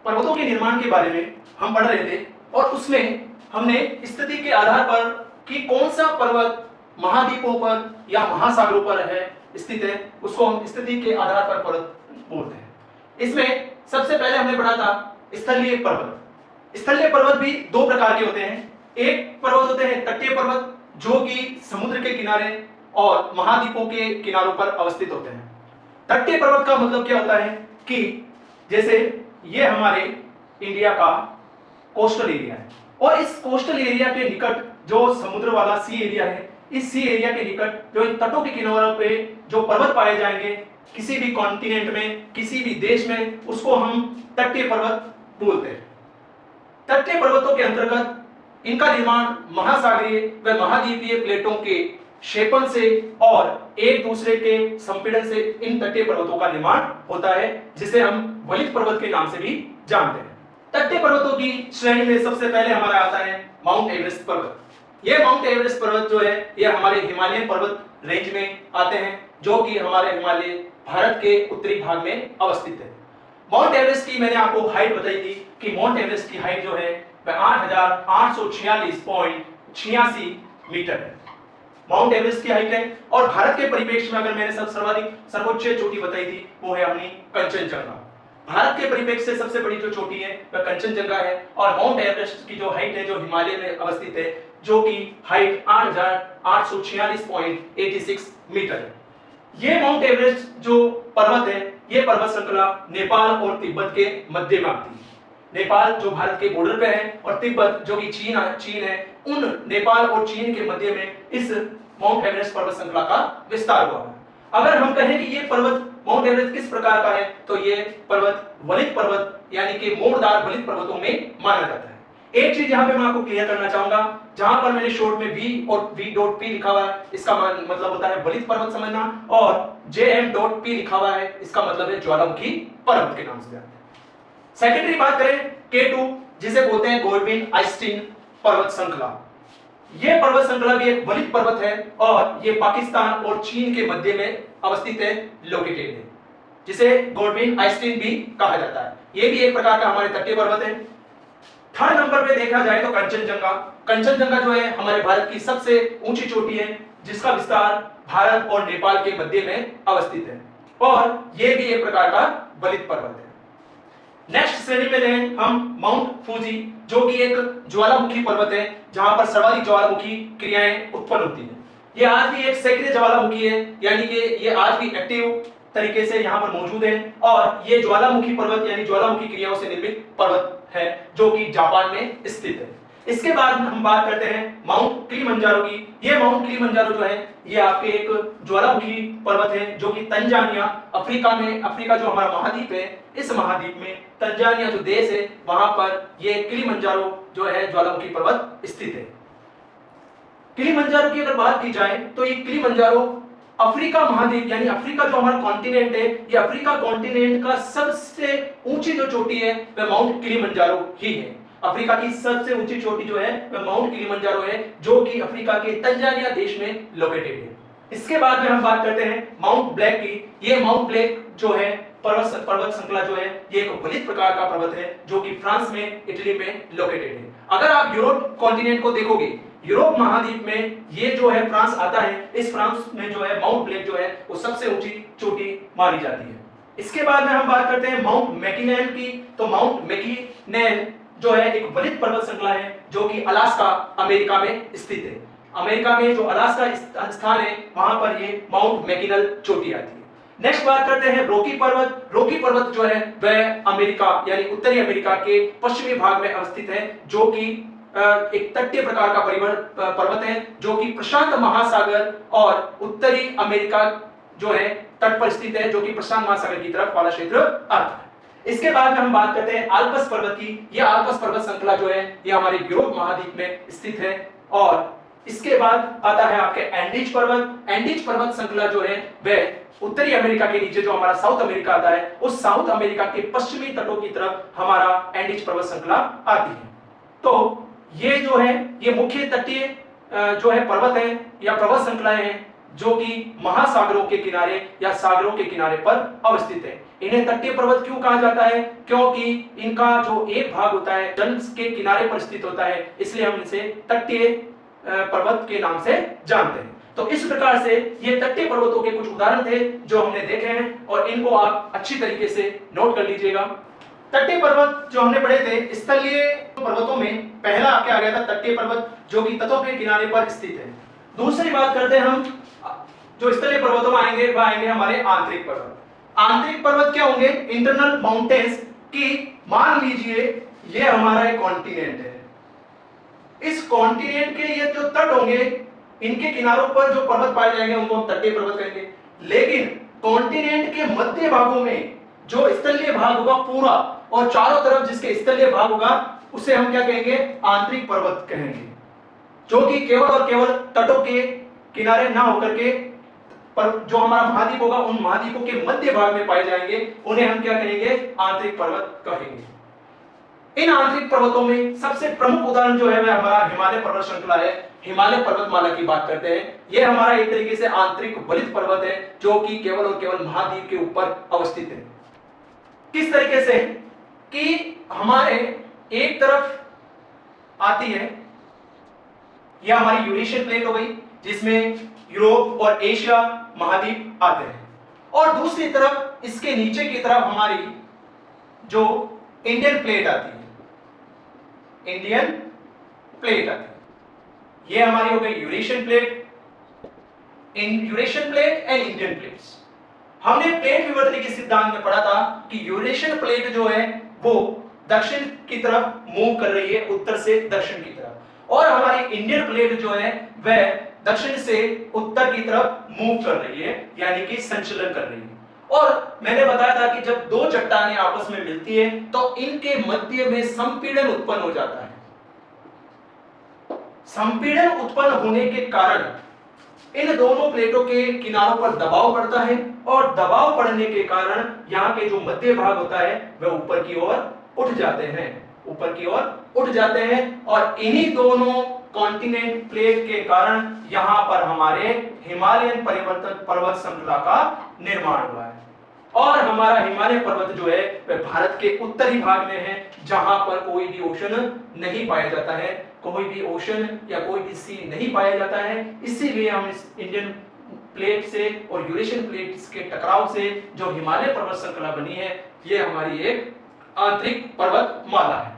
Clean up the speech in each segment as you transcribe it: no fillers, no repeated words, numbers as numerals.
पर्वतों के निर्माण के बारे में हम पढ़ रहे थे और उसमें हमने स्थिति के आधार पर कि कौन सा पर्वत महाद्वीपों पर या महासागरों पर है स्थित है, उसको हम स्थिति के आधार पर पर्वत बोलते हैं। इसमें सबसे पहले हमने पढ़ा था स्थलीय पर्वत। स्थलीय पर्वत भी दो प्रकार के होते हैं। एक पर्वत होते हैं तटीय पर्वत, जो कि समुद्र के किनारे और महाद्वीपों के किनारों पर अवस्थित होते हैं। तटीय पर्वत का मतलब क्या होता है कि जैसे ये हमारे इंडिया का कोस्टल एरिया है और इस कोस्टल एरिया के निकट जो समुद्र वाला सी एरिया है, इस सी एरिया के निकट जो इन तटों के किनारों पे जो पर्वत पाए जाएंगे किसी भी कॉन्टिनेंट में, किसी भी देश में, उसको हम तटीय पर्वत बोलते हैं। तटीय पर्वतों के अंतर्गत इनका निर्माण महासागरीय व महाद्वीपीय प्लेटों के क्षेपण से और एक दूसरे के संपीड़न से इन तटीय पर्वतों का निर्माण होता है, जिसे हम वलित पर्वत के नाम से भी जानते हैं। तटीय पर्वतों की श्रेणी में सबसे पहले हमारा आता है माउंट एवरेस्ट पर्वत। यह माउंट एवरेस्ट पर्वत जो है यह हमारे हिमालयन पर्वत रेंज में आते हैं, जो कि हमारे हिमालय भारत के उत्तरी भाग में अवस्थित है। माउंट एवरेस्ट की मैंने आपको हाइट बताई थी कि माउंट एवरेस्ट की हाइट जो है वह 8,846.86 मीटर है। माउंट एवरेस्ट की हाइट है। और भारत के परिप्रेक्ष्य में अगर मैंने सर्वोच्च चोटी बताई थी वो है अपनी कंचनजंगा। भारत के परिप्रेक्ष्य से सबसे बड़ी जो चोटी है वह कंचनजंगा है और माउंट एवरेस्ट की जो हाइट है जो हिमालय में अवस्थित है, जो कि हाइट 8,846.86 मीटर है। ये माउंट एवरेस्ट जो पर्वत है, ये पर्वत श्रृंखला नेपाल और तिब्बत के मध्य में आती है। नेपाल जो भारत के बॉर्डर पे है और तिब्बत जो कि चीन है, उन नेपाल और चीन के मध्य में इस माउंट एवरेस्ट पर्वत श्रृंखला का विस्तार हुआ है। अगर हम कहें कि ये पर्वत माउंट एवरेस्ट किस प्रकार का है, तो ये पर्वत वलित पर्वत यानी कि मोड़दार वलित पर्वतों में माना जाता है। एक चीज यहां पे मैं आपको क्लियर करना चाहूंगा, जहां पर मैंने शॉर्ट में V और V.P लिखा हुआ है, इसका मतलब होता है वलित पर्वत समझना, और JM.P लिखा हुआ है, इसका मतलब है ज्वालामुखी पर्वत के नाम से जानते हैं। सेकेंडरी बात करें K2, जिसे बोलते हैं गोल्डविन आइस्टीन पर्वत श्रृंखला। यह पर्वत श्रृंखला भी एक वलित पर्वत है और यह पाकिस्तान और चीन के मध्य में अवस्थित है, लोकेटेड है, जिसे गोल्डविन आइस्टीन भी कहा जाता है। यह भी एक प्रकार का हमारे तटीय पर्वत है। थर्ड नंबर पे देखा जाए तो कंचनजंगा। कंचनजंगा जो है हमारे भारत की सबसे ऊंची चोटी है, जिसका विस्तार भारत और नेपाल के मध्य में अवस्थित है और यह भी एक प्रकार का वलित पर्वत है। नेक्स्ट श्रेणी में लें हम माउंट फूजी, जो कि एक ज्वालामुखी पर्वत है, जहां पर सर्वाधिक ज्वालामुखी क्रियाएं उत्पन्न होती हैं। यह आज भी एक सक्रिय ज्वालामुखी है, यानी कि यह आज भी एक्टिव तरीके से यहां पर मौजूद है और यह ज्वालामुखी पर्वत यानी ज्वालामुखी क्रियाओं से निर्मित पर्वत है, जो कि जापान में स्थित है। इसके बाद हम बात करते हैं माउंट किलिमंजारो की। यह माउंट किलिमंजारो जो है ये आपके एक ज्वालामुखी पर्वत है, जो कि तंजानिया अफ्रीका में, अफ्रीका जो हमारा महाद्वीप है, इस महाद्वीप में तंजानिया जो देश है वहां पर यह किलिमंजारो जो है ज्वालामुखी पर्वत स्थित है। किलिमंजारो की अगर बात की जाए तो ये किलिमंजारो अफ्रीका महाद्वीप यानी अफ्रीका जो हमारा कॉन्टिनेंट है, ये अफ्रीका कॉन्टिनेंट का सबसे ऊंची जो चोटी है वह माउंट किलिमंजारो ही है। अफ्रीका की सबसे ऊंची चोटी जो है वह माउंट किलिमंजारो है, जो कि अफ्रीका के तंजानिया देश में लोकेटेड है। इसके बाद में हम बात करते हैं माउंट ब्लैक की। ये माउंट ब्लैक जो है पर्वत श्रृंखला जो है ये एक वलित प्रकार का पर्वत है, जो कि फ्रांस में, इटली में लोकेटेड है। अगर आप यूरोप कॉन्टिनेंट को देखोगे, यूरोप महाद्वीप में ये जो है फ्रांस आता है, इस फ्रांस में जो है माउंट ब्लैक जो है वो सबसे ऊंची चोटी मानी जाती है। इसके बाद में हम बात करते हैं माउंट मैकिनेल की। तो माउंट मैकिनेल जो है एक वलित पर्वत श्रृंखला है, जो कि अलास्का अमेरिका में स्थित है। अमेरिका में जो अलास्का स्थान है वहां पर ये माउंट मैकिनेल चोटी आती है। नेक्स्ट बात करते हैं रॉकी पर्वत। रॉकी पर्वत जो है वह अमेरिका यानी उत्तरी अमेरिका के पश्चिमी भाग में अवस्थित है, जो कि एक तटीय प्रकार का पर्वत है, जो कि प्रशांत महासागर और उत्तरी अमेरिका जो है तट पर स्थित है, जो कि प्रशांत महासागर की तरफ वाला क्षेत्र आता है। इसके बाद में हम बात करते हैं आल्प्स पर्वत की। यह आल्प्स पर्वत श्रृंखला जो है यह हमारे यूरोप महाद्वीप में स्थित है। और इसके बाद आता है आपके एंडीज पर्वत। एंडीज पर्वत श्रृंखला जो है वह उत्तरी अमेरिका के नीचे जो हमारा साउथ अमेरिका आता है, उस साउथ अमेरिका के पश्चिमी तटों की तरफ हमारा एंडीज पर्वत श्रृंखला आती है। तो ये जो है ये मुख्य तटीय जो है पर्वत है या पर्वत श्रृंखलाएं हैं, जो कि महासागरों के किनारे या सागरों के किनारे पर अवस्थित है। इन्हें तटीय पर्वत क्यों कहा जाता है? क्योंकि इनका जो एक भाग होता है जल के किनारे पर स्थित होता है, इसलिए हम इसे तटीय पर्वत के नाम से जानते हैं। तो इस प्रकार से ये तटीय पर्वतों के कुछ उदाहरण थे जो हमने देखे हैं और इनको आप अच्छी तरीके से नोट कर लीजिएगा। तटीय पर्वत जो हमने पढ़े थे, स्थलीय पर्वतों में पहला आपके आ गया था तटीय पर्वत जो कि तटों के किनारे पर स्थित है। दूसरी बात करते हैं हम जो स्थलीय पर्वतों में आएंगे, वह आएंगे हमारे आंतरिक पर्वत। आंतरिक पर्वत क्या होंगे? इंटरनल माउंटेन्स की मान लीजिए ये हमारा एक कॉन्टिनेंट है, इस कॉन्टिनेंट के ये जो तट होंगे इनके किनारों पर जो पर्वत पाए जाएंगे उनको हम तटीय पर्वत कहेंगे। लेकिन कॉन्टिनेंट के मध्य भागों में जो स्थलीय भाग होगा पूरा और चारों तरफ जिसके स्थलीय भाग होगा उसे हम क्या कहेंगे? आंतरिक पर्वत कहेंगे, जो कि केवल और केवल तटों के किनारे ना होकर के पर जो हमारा महाद्वीप होगा उन महाद्वीपों के मध्य भाग में पाए जाएंगे, उन्हें हम क्या कहेंगे? आंतरिक पर्वत कहेंगे। इन आंतरिक पर्वतों में सबसे प्रमुख उदाहरण जो है वह हमारा हिमालय पर्वत श्रृंखला है। हिमालय पर्वतमाला की बात करते हैं, यह हमारा एक तरीके से आंतरिक वलित पर्वत है जो कि केवल और केवल महाद्वीप के ऊपर अवस्थित है। किस तरीके से कि हमारे एक तरफ आती है, यह हमारी यूरेशियन प्लेट हो गई जिसमें यूरोप और एशिया महाद्वीप आते हैं, और दूसरी तरफ इसके नीचे की तरफ हमारी जो इंडियन प्लेट आती है, इंडियन प्लेट आती है। यह हमारी हो गई Eurasian plate, Eurasian plate and Indian plates. हमने प्लेट विवर्तन के सिद्धांत में पढ़ा था कि यूरेशियन प्लेट जो है वो दक्षिण की तरफ मूव कर रही है, उत्तर से दक्षिण की तरफ, और हमारी इंडियन प्लेट जो है वह दक्षिण से उत्तर की तरफ मूव कर रही है, यानी कि संचलन कर रही है। और मैंने बताया था कि जब दो चट्टानें आपस में मिलती है तो इनके मध्य में संपीड़न उत्पन्न हो जाता है। संपीड़न उत्पन्न होने के कारण इन दोनों प्लेटों के किनारों पर दबाव पड़ता है, और दबाव पड़ने के कारण यहाँ के जो मध्य भाग होता है वह ऊपर की ओर उठ जाते हैं, ऊपर की ओर उठ जाते हैं, और इन्हीं दोनों कॉन्टिनेंट प्लेट के कारण यहां पर हमारे हिमालयन पर्वत श्रृंखला का निर्माण हुआ है। और हमारा हिमालय पर्वत जो है वह भारत के उत्तरी भाग में है, जहां पर कोई भी ओशन नहीं पाया जाता है, कोई भी ओशन या कोई भी सी नहीं पाया जाता है। इसीलिए हम इस इंडियन प्लेट से और यूरेशियन प्लेट्स के टकराव से जो हिमालय पर्वत श्रृंखला बनी है, ये हमारी एक आंतरिक पर्वतमाला है।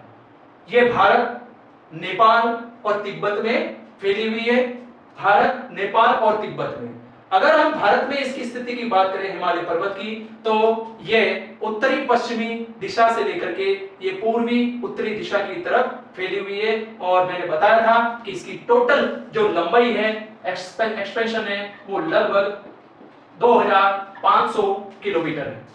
ये भारत, नेपाल और तिब्बत में फैली हुई है। भारत, नेपाल और तिब्बत में। अगर हम भारत में इसकी स्थिति की बात करें हिमालय पर्वत की, तो यह उत्तरी पश्चिमी दिशा से लेकर के ये पूर्वी उत्तरी दिशा की तरफ फैली हुई है, और मैंने बताया था कि इसकी टोटल जो लंबाई है, एक्सपेंशन है, वो लगभग 2500 किलोमीटर है।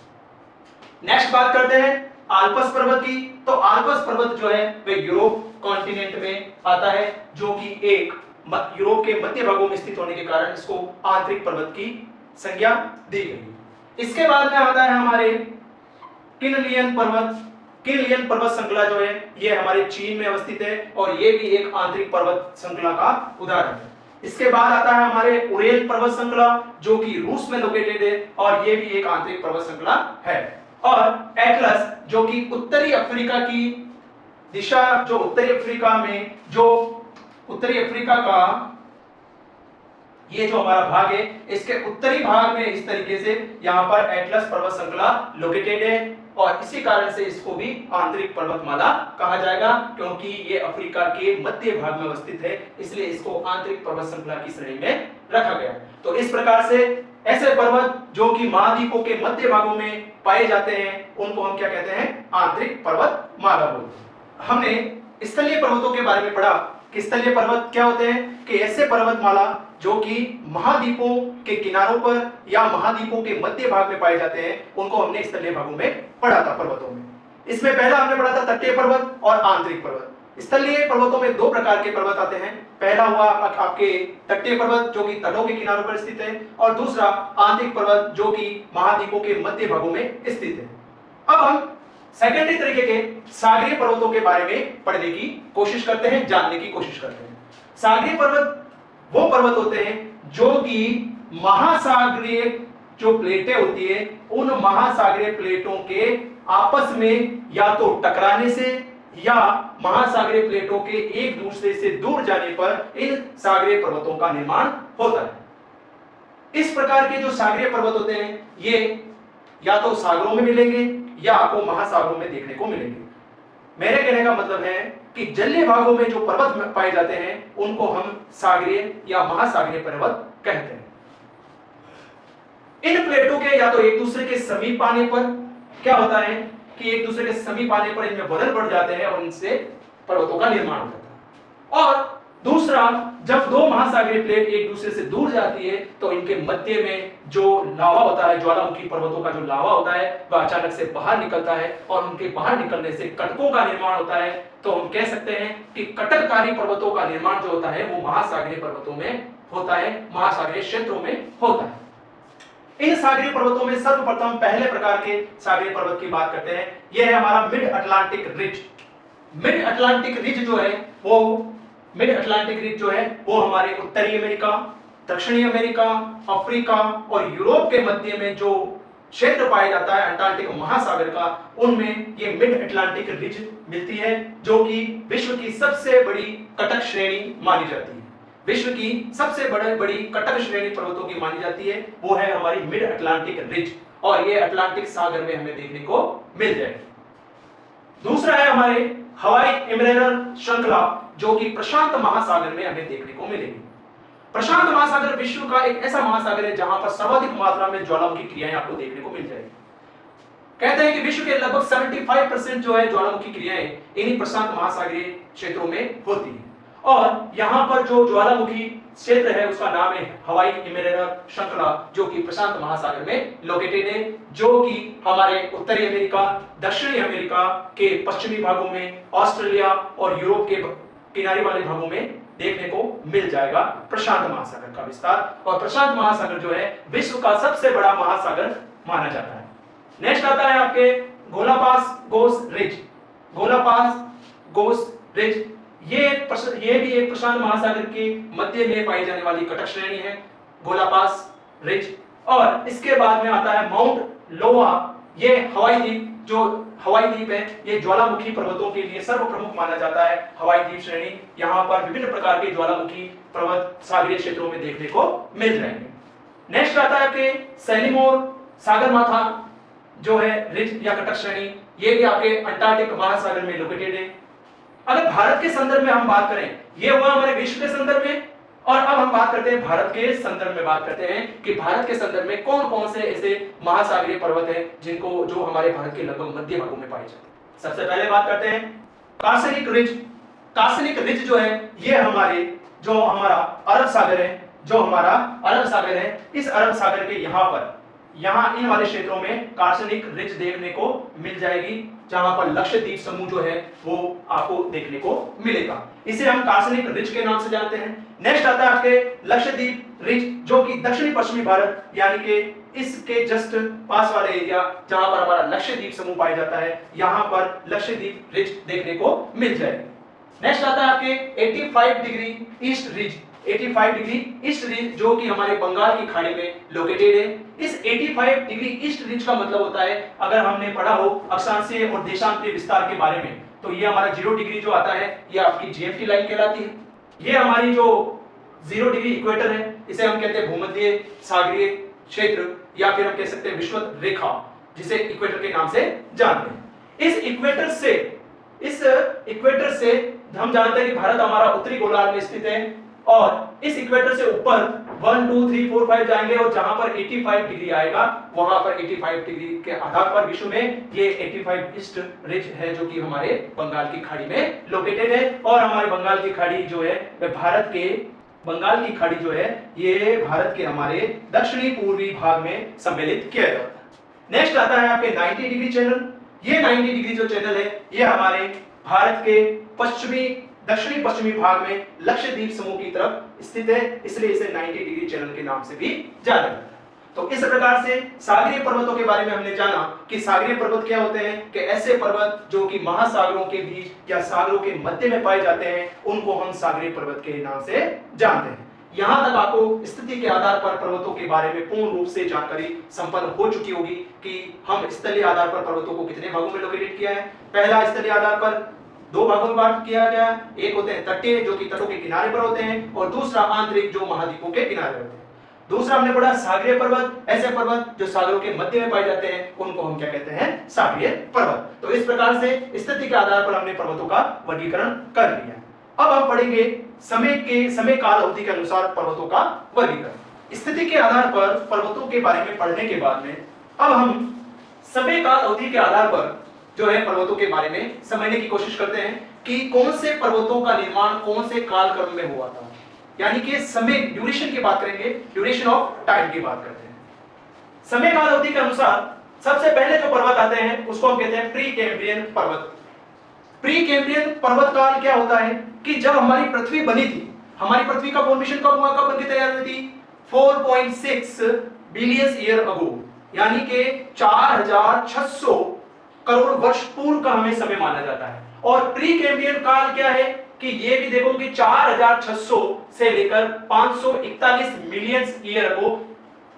नेक्स्ट बात करते हैं आल्प्स पर्वत की। तो आल्प्स पर्वत जो है वह यूरोप कॉन्टिनेंट में आता है, जो कि एक यूरोप के मध्य भागों में स्थित होने के कारण इसको आंतरिक पर्वत की संज्ञा दी गई। इसके बाद में आता है हमारे किनलियन पर्वत। किनलियन पर्वत श्रृंखला जो है ये हमारे चीन में अवस्थित है, और ये भी एक आंतरिक पर्वत श्रृंखला का उदाहरण है। इसके बाद आता है हमारे उरेल पर्वत श्रृंखला, जो कि रूस में लोकेटेड है, और ये भी एक आंतरिक पर्वत श्रृंखला है। और एटलस, जो कि उत्तरी अफ्रीका की दिशा, जो उत्तरी अफ्रीका में, जो उत्तरी अफ्रीका का ये जो हमारा भाग है, इसके उत्तरी भाग में इस तरीके से यहाँ पर एटलस पर्वत श्रृंखला लोकेटेड है, और इसी कारण से इसको भी आंतरिक पर्वतमाला कहा जाएगा, क्योंकि ये अफ्रीका के मध्य भाग में अवस्थित है, इसलिए इसको आंतरिक पर्वत श्रृंखला की श्रेणी में रखा गया। तो इस प्रकार से ऐसे पर्वत जो कि महाद्वीपों के मध्य भागों में पाए जाते हैं, उनको हम क्या कहते हैं? आंतरिक पर्वतमाला बोलते हैं। हमने स्थलीय पर्वतों के बारे में पढ़ा कि स्थलीय पर्वत क्या होते हैं, कि ऐसे पर्वतमाला जो कि महाद्वीपों के किनारों पर या महाद्वीपों के मध्य भाग में पाए जाते हैं, उनको हमने स्थलीय भागों में पढ़ा था पर्वतों में। इसमें पहला हमने पढ़ा था तटीय पर्वत और आंतरिक पर्वत। स्थलीय पर्वतों में दो प्रकार के पर्वत आते हैं। पहला हुआ आपके तटीय पर्वत जो कि तटों के किनारों पर स्थित है, और दूसरा आंतरिक पर्वत जो कि महाद्वीपों के मध्य भागों में स्थित है। अब हम सेकेंडरी तरीके के सागरीय पर्वतों के बारे में पढ़ने की कोशिश करते हैं, जानने की कोशिश करते हैं। सागरीय पर्वत वो पर्वत होते हैं जो कि महासागरीय जो प्लेटें होती है उन महासागरीय प्लेटों के आपस में या तो टकराने से या महासागरीय प्लेटों के एक दूसरे से दूर जाने पर इन सागरीय पर्वतों का निर्माण होता है। इस प्रकार के जो सागरीय पर्वत होते हैं ये या तो सागरों में मिलेंगे या आपको महासागरों में देखने को मिलेंगे। मेरे कहने का मतलब है कि जलीय भागों में जो पर्वत पाए जाते हैं उनको हम सागरीय या महासागरीय पर्वत कहते हैं। इन प्लेटों के या तो एक दूसरे के समीप आने पर क्या होता है कि एक दूसरे के समीप आने पर इनमें वजन बढ़ जाते हैं और इनसे पर्वतों का निर्माण होता है। और दूसरा, जब दो महासागरीय प्लेट एक दूसरे से दूर जाती है तो इनके मध्य में जो लावा होता है, ज्वालामुखी पर्वतों का जो लावा होता है वह अचानक से बाहर निकलता है और उनके बाहर निकलने से कटकों का निर्माण होता है। तो हम कह सकते हैं कि कटककारी पर्वतों का निर्माण जो होता है वो महासागरीय पर्वतों में होता है, महासागरीय क्षेत्रों में होता है। इन सागरीय पर्वतों में सर्वप्रथम पहले प्रकार के सागरीय पर्वत की बात करते हैं। यह है हमारा mid Atlantic ridge. Mid Atlantic ridge जो है वो हमारे उत्तरी अमेरिका, दक्षिणी अमेरिका, अफ्रीका और यूरोप के मध्य में जो क्षेत्र पाया जाता है अंटार्कटिक महासागर का, उनमें ये मिड अटलांटिक रिज मिलती है जो कि विश्व की सबसे बड़ी कटक श्रेणी मानी जाती है। विश्व की सबसे बड़ी कटक श्रेणी पर्वतों की मानी जाती है वो है हमारी मिड अटलांटिक रिज और ये अटलांटिक सागर में हमें देखने को मिल जाएगी। दूसरा है हमारे हवाई इमरेरर श्रृंखला जो कि प्रशांत महासागर में हमें देखने को मिलेगी। प्रशांत महासागर विश्व का एक ऐसा महासागर है जहां पर सर्वाधिक मात्रा में ज्वालामुखी क्रियाएं आपको देखने को मिल जाएगी। कहते हैं कि विश्व के लगभग 75% जो है ज्वालामुखी क्रियाएं इन्हीं प्रशांत महासागरीय क्षेत्रों में होती है और यहाँ पर जो ज्वालामुखी क्षेत्र है उसका नाम है हवाई इमरेरर श्रृंखला जो कि प्रशांत महासागर में लोकेटेड है, जो कि हमारे उत्तरी अमेरिका, दक्षिणी अमेरिका के पश्चिमी भागों में, ऑस्ट्रेलिया और यूरोप के किनारे वाले भागों में देखने को मिल जाएगा प्रशांत महासागर का विस्तार। और प्रशांत महासागर जो है विश्व का सबसे बड़ा महासागर माना जाता है। नेक्स्ट आता है आपके गोलापास गोस रिज। गोलापास गोस रिज ये भी एक प्रशांत महासागर के मध्य में पाई जाने वाली कटक श्रेणी है, गोलापास रिज। और इसके बाद में आता है माउंट लोआ। ये हवाई द्वीप है, ये ज्वालामुखी पर्वतों के लिए सर्वप्रमुख माना जाता है हवाई द्वीप श्रेणी। यहाँ पर विभिन्न प्रकार के ज्वालामुखी पर्वत सागरीय क्षेत्रों में देखने को मिल जाएंगे। नेक्स्ट आता है कि सैलिमोर सागरमाथा जो है रिज या कटक श्रेणी, ये भी आपके अंटार्कटिक महासागर में लोकेटेड है। अगर भारत के संदर्भ में हम बात करें, ये हुआ हमारे विश्व के संदर्भ में, और अब हम बात करते हैं भारत के संदर्भ में। बात करते हैं कि भारत के संदर्भ में कौन कौन से ऐसे महासागरीय पर्वत हैं जो हमारे भारत के लगभग मध्य भागों में पाए जाते हैं। सबसे पहले बात करते हैं कार्सेनिक रिज। कार्सेनिक रिज जो है ये हमारा अरब सागर है, इस अरब सागर के यहाँ इन वाले क्षेत्रों में कार्सेनिक रिज देखने को मिल जाएगी, जहां पर लक्षद्वीप समूह जो है वो आपको देखने को मिलेगा। इसे हम कार्सेनिक रिज के नाम से जानते हैं। नेक्स्ट आता है आपके लक्षद्वीप रिज जो कि दक्षिणी पश्चिमी भारत यानी कि इसके जस्ट पास वाले एरिया जहां पर हमारा लक्षद्वीप समूह पाया जाता है, यहां पर लक्षद्वीप रिज देखने को मिल जाएगी। नेक्स्ट आता है आपके 85 degree east ridge. 85 degree east ridge जो कि हमारे बंगाल की खाड़ी में लोकेटेड है। इस 85 डिग्री ईस्ट रिज का मतलब होता है, अगर हमने पढ़ा हो अक्षांशीय और देशांतरीय विस्तार के बारे में, तो ये हमारा 0 डिग्री जो आता है ये आपकी जीएफटी लाइन कहलाती है। ये हमारी जो 0 डिग्री इक्वेटर है इसे हम कहते हैं भूमध्य सागरीय क्षेत्र या फिर हम कह सकते हैं विषुवत रेखा, जिसे इक्वेटर के नाम से जानते हैं। इस इक्वेटर से हम जानते हैं कि भारत हमारा उत्तरी गोलार्ध में स्थित है और इस इक्वेटर से ऊपर 1 2 3 4 5 जाएंगे और जहां पर 85 डिग्री आएगा वहां पर 85 डिग्री के आधार पर विश्व में ये 85 ईस्ट रिज है जो कि हमारे बंगाल की खाड़ी में लोकेटेड है। और हमारे बंगाल की खाड़ी जो है ये भारत के हमारे दक्षिणी पूर्वी भाग में सम्मिलित किया जाता है। नेक्स्ट आता है आपके 90 डिग्री चैनल। ये 90 डिग्री जो चैनल है ये हमारे भारत के दक्षिणी पश्चिमी भाग में लक्षद्वीप समूह की तरफ स्थित है, इसलिए इसे 90 डिग्री चैनल के नाम से भी जाना जाता है। तो इस प्रकार से सागरीय पर्वतों के बारे में हमने जाना कि सागरीय पर्वत क्या होते हैं, कि ऐसे पर्वत जो कि महासागरों के बीच या सागरों के मध्य में पाए जाते हैं, उनको हम सागरीय पर्वत के नाम से जानते हैं। यहां तक आपको स्थिति के आधार पर पर्वतों के बारे में पूर्ण रूप से जानकारी संपन्न हो चुकी होगी कि हम स्थलीय आधार पर पर्वतों को कितने भागों में लोकेटेड किया है। पहला स्थलीय आधार पर दो भागों में बांट किया गया है, एक होते हैं तटीय जो कि तटों के किनारे पर होते हैं, और दूसरा आंतरिक जो महाद्वीपों के किनारे होते हैं। दूसरा हमने पढ़ा सागरीय पर्वत, ऐसे पर्वत जो सागरों के मध्य में पाए जाते हैं उनको हम क्या कहते हैं, सागरीय पर्वत। तो इस प्रकार से स्थिति के आधार पर हमने पर्वतों का वर्गीकरण कर लिया। अब हम पढ़ेंगे समय काल अवधि के अनुसार पर्वतों का वर्गीकरण। स्थिति के आधार पर पर्वतों के बारे में पढ़ने के बाद में अब हम समय काल अवधि के आधार पर जो है पर्वतों के बारे में समझने की कोशिश करते हैं कि कौन से पर्वतों का निर्माण कौन से कालक्रम में हुआ था, यानी कि समय ड्यूरेशन की बात करेंगे, ड्यूरेशन ऑफ टाइम की बात करते हैं। समय काल अवधि के अनुसार सबसे पहले जो पर्वत आते हैं उसको हम कहते हैं प्री कैम्ब्रियन पर्वत। प्री कैम्ब्रियन पर्वत काल क्या होता है कि जब हमारी पृथ्वी बनी थी, हमारी पृथ्वी का फॉर्मेशन कब हुआ, कब बनकर तैयार हुई थी, 4.6 बिलियन ईयर अगो, यानी कि 4600 करोड़ वर्ष पूर्व का हमें समय माना जाता है। और प्री कैम्ब्रियन काल क्या है कि ये भी देखो कि 4600 से लेकर 541 मिलियन ईयर अगो,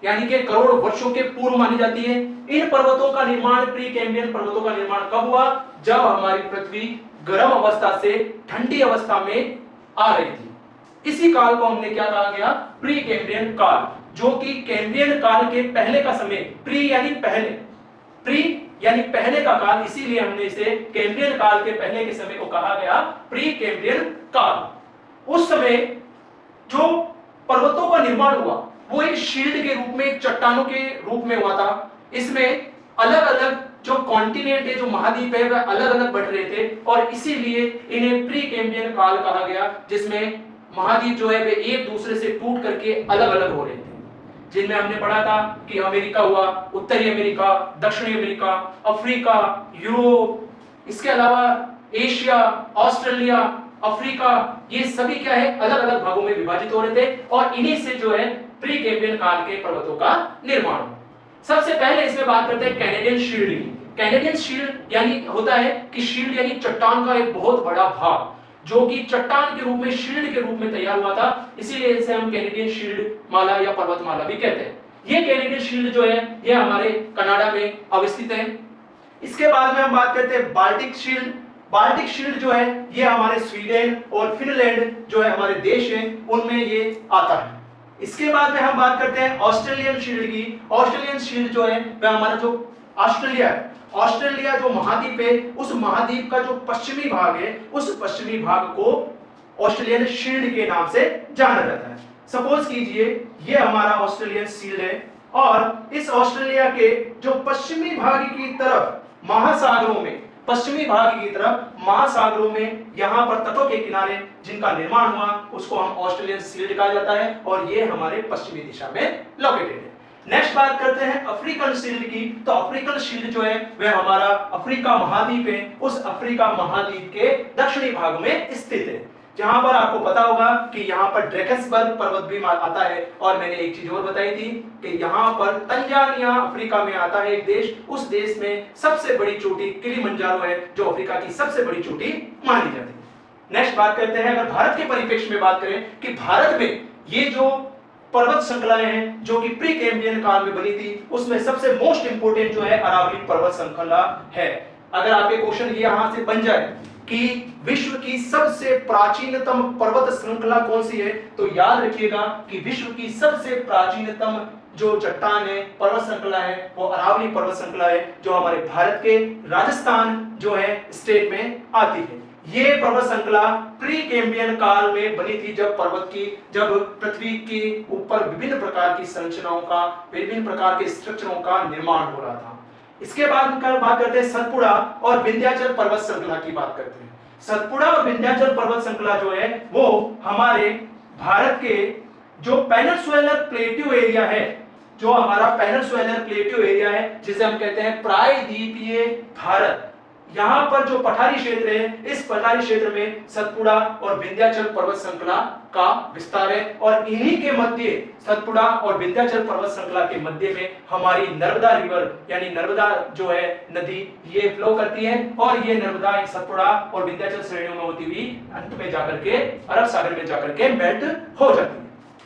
यानी कि करोड़ वर्षों के पूर्व मानी जाती है। इन पर्वतों का निर्माण, प्री कैम्ब्रियन पर्वतों का निर्माण कब हुआ, जब हमारी पृथ्वी गर्म अवस्था से ठंडी अवस्था में आ रही थी। इसी काल को हमने क्या कहा गया, प्री कैम्ब्रियन काल, जो कि कैम्ब्रियन काल के पहले का समय, प्री यानी पहले, प्री यानी पहले का काल, इसीलिए हमने इसे कैम्ब्रियन काल के पहले के समय को कहा गया प्री कैम्ब्रियन काल। उस समय जो पर्वतों का निर्माण हुआ वो एक शील्ड के रूप में, एक चट्टानों के रूप में हुआ था। इसमें अलग अलग जो कॉन्टिनेंट है, जो महाद्वीप है, वह अलग अलग बढ़ रहे थे और इसीलिए इन्हें प्री कैम्ब्रियन काल कहा गया, जिसमें महाद्वीप जो है वे एक दूसरे से टूट करके अलग अलग हो रहे थे। जिनमें हमने पढ़ा था कि अमेरिका हुआ, उत्तरी अमेरिका, दक्षिणी अमेरिका, अफ्रीका, यूरोप, इसके अलावा एशिया, ऑस्ट्रेलिया, अफ्रीका, ये सभी क्या है, अलग अलग भागों में विभाजित हो रहे थे और इन्हीं से जो है प्री कैम्ब्रियन काल के पर्वतों का निर्माण हुआ। सबसे पहले इसमें बात करते हैं कैनेडियन शील्ड की। कैनेडियन शील्ड यानी होता है कि शील्ड यानी चट्टान का एक बहुत बड़ा भाग जो कि चट्टान के रूप में, शील्ड के रूप में तैयार हुआ था, इसीलिए इसे हम कैनेडियन शील्ड माला या पर्वतमाला भी कहते हैं। ये कैनेडियन शील्ड जो है ये हमारे कनाडा में अवस्थित है। इसके बाद में हम बात करते हैं बाल्टिक शील्ड। बाल्टिक शील्ड जो है ये हमारे स्वीडन और फिनलैंड जो है हमारे देश हैं उनमें ये आता है। इसके बाद में हम बात करते हैं ऑस्ट्रेलियन शील्ड की। ऑस्ट्रेलियन शील्ड जो है वह हमारा जो ऑस्ट्रेलिया है, ऑस्ट्रेलिया जो महाद्वीप है, उस महाद्वीप का जो पश्चिमी भाग है, उस पश्चिमी भाग को ऑस्ट्रेलियन शील्ड के नाम से जाना जाता है। सपोज कीजिए ये हमारा ऑस्ट्रेलियन शील्ड है और इस ऑस्ट्रेलिया के जो पश्चिमी भाग की तरफ महासागरों में, पश्चिमी भाग की तरफ महासागरों में यहां पर तटों के किनारे जिनका निर्माण हुआ उसको हम ऑस्ट्रेलियन शील्ड कहा जाता है और ये हमारे पश्चिमी दिशा में लोकेटेड है। नेक्स्ट बात करते हैं अफ्रीकन शील्ड की। तो अफ्रीकन शील्ड जो है वह हमारा अफ्रीका महाद्वीप है, उस अफ्रीका महाद्वीप के दक्षिणी भाग में स्थित है, जहां पर आपको पता होगा कि यहां पर ड्रैकेंसबर्ग पर्वत भी आता है। और मैंने एक चीज और बताई थी कि यहां पर तंजानिया अफ्रीका में आता है एक देश, उस देश में सबसे बड़ी चोटी किलिमंजारो है जो अफ्रीका की सबसे बड़ी चोटी मानी जाती है। नेक्स्ट बात करते हैं, अगर भारत के परिप्रेक्ष्य में बात करें कि भारत में ये जो पर्वत श्रृंखलाएं हैं जो कि प्री कैम्ब्रियन काल में बनी थी, उसमें सबसे मोस्ट इंपोर्टेंट जो है अरावली पर्वत श्रृंखला है। अगर आपके क्वेश्चन ये यहां से बन जाए कि विश्व की सबसे प्राचीनतम पर्वत श्रृंखला कौन सी है, तो याद रखिएगा कि विश्व की सबसे प्राचीनतम जो चट्टान है, पर्वत श्रृंखला है, वो अरावली पर्वत श्रृंखला है जो हमारे भारत के राजस्थान जो है स्टेट में आती है। ये पर्वत श्रृंखला प्री कैम्ब्रियन काल में बनी थी, जब पृथ्वी के ऊपर विभिन्न प्रकार की संरचनाओं का, विभिन्न प्रकार के स्ट्रक्चरों का निर्माण हो रहा था। इसके बाद बात करते हैं सतपुड़ा और विंध्याचल पर्वत श्रृंखला की बात करते हैं। सतपुड़ा और विंध्याचल पर्वत श्रृंखला जो है वो हमारे भारत के जो पेनिनसुलर प्लेट्यू एरिया है, जो हमारा पेनिनसुलर प्लेट्यू एरिया है, जिसे हम कहते हैं प्रायद्वीपीय भारत, यहाँ पर जो पठारी क्षेत्र है, इस पठारी क्षेत्र में सतपुड़ा और विंध्याचल पर्वत श्रृंखला का विस्तार है और इन्हीं के मध्य, सतपुड़ा और विंध्याचल पर्वत श्रृंखला के मध्य में हमारी नर्मदा रिवर यानी नर्मदा जो है नदी ये फ्लो करती है और ये नर्मदा सतपुड़ा और विंध्याचल श्रेणियों में होती हुई अंत में जाकर के अरब सागर में जाकर के मेल्ट हो जाती है।